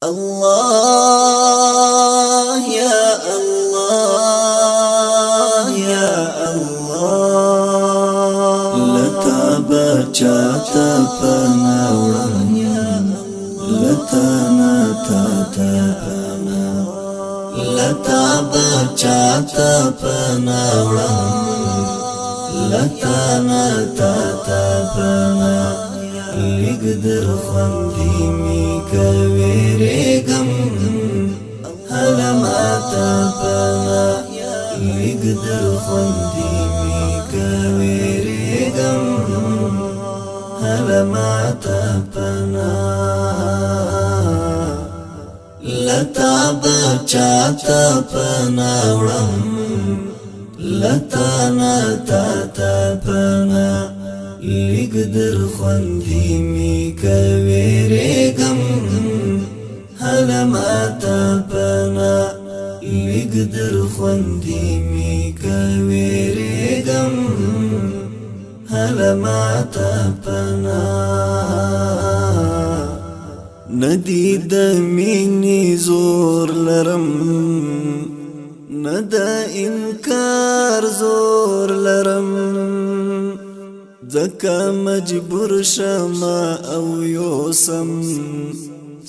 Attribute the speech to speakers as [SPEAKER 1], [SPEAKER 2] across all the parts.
[SPEAKER 1] الله يا الله يا الله لتابا چاتا پناوڑم لتانا تاتا پنا لتابا چاتا پناوڑم لتانا تاتا پنا لگدر خوندی می کویریگم حالا ماتا پنا لگدر خوندی می کویریگم حالا ماتا پنا لتا بچاتا پناوڑم لتانا تاتا پنا لگدر خوندی می کویریگم حالا ماتا پنا لگدر خوندی می کویریگم حالا ماتا پنا ندی د مینی زور لرم ندا انکار زور لرم ځکه مجبور شما او یوسم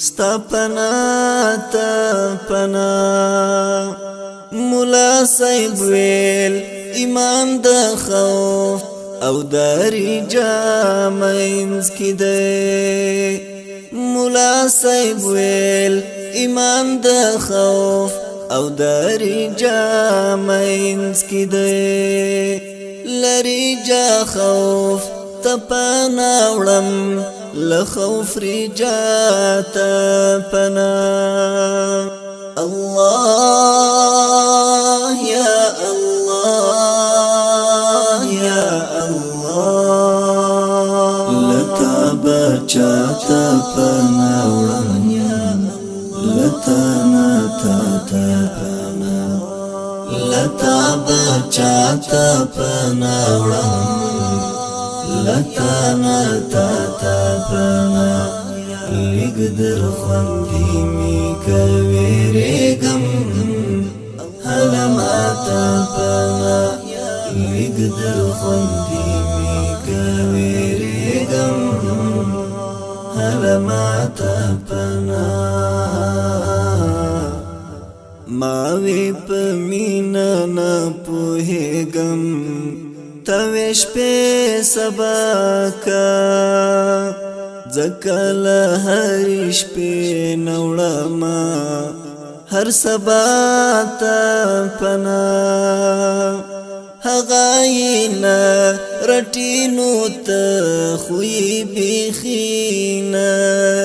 [SPEAKER 1] ستا پنا تا پنا مولا صاحب ویل ایمان د خوف او داری جامینز کی دی مولا صاحب ویل ایمان د خوف او داری جامینز کی دی لری جا خوف تپانا وڑم لخوف رجا تپنا الله یا الله یا الله لتابا چاتا پنا وڑم لتانا تاتا پنا لتا بچاتا پناوڑم لتانا تاتا پنا لگدر خوندی می کویریگم حالا ماتا پنا لگدر خوندی می کویریگم حالا ماتا پنا ماوی پا مینا نا پوہیگم تویش پی سبا کا زکل ہریش پی نوڑما ہر سبا تا پنا ہغائینا رٹینو تا خوی بیخین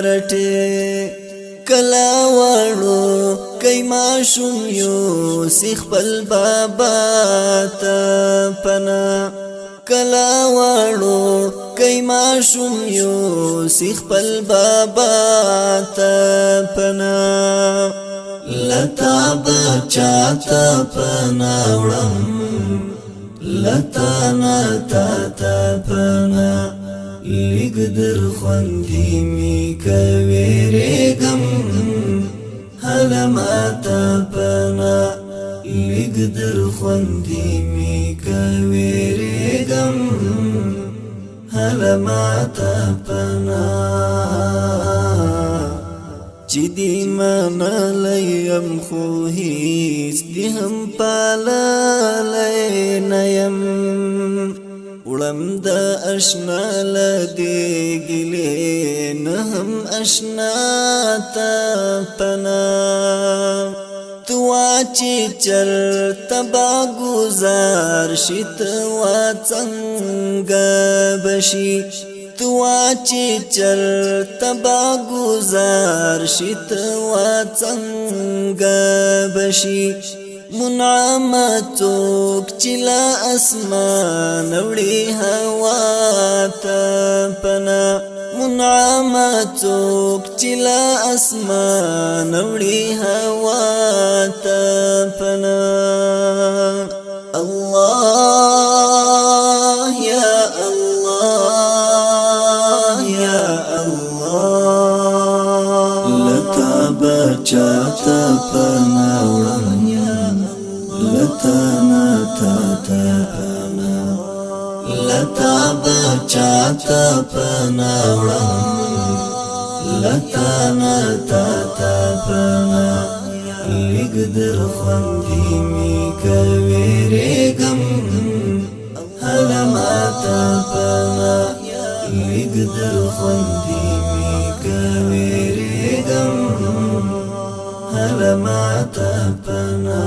[SPEAKER 1] رٹے کلا وړو کای ماشوم یو سیخ پل بابا تا پنا کلا وړو کای ماشوم یو سیخ پل بابا تا پنا لتا بچاتا پنا وړم لتانا تاتا پنا لگدر خوندی می کویریگم حالا ماتا پنا لگدر خوندی می کویریگم حالا ماتا پنا چی دی مانا لیم خو هیس دی هم پالا لینیم وړم د اشنا لدی گلی نهم اشنا تا پنا توا چی چر تبا گزار شیت و څنګ بشی توا چی چر تبا گزار شیت و څنګ بشی منعمتوک چلا اسمان وڑی هوا تا پنا منعمتوک چلا اسمان وڑی هوا تا پنا الله یا الله یا الله بچا تا پناوړم لتا نتا تا پنا لتا بچا تا پناوړم لتا نتا تا پنا لګ در خوندې می کوي رګم هله ماته پنا لګ در خوندې می کوي رګم هله ماته پنا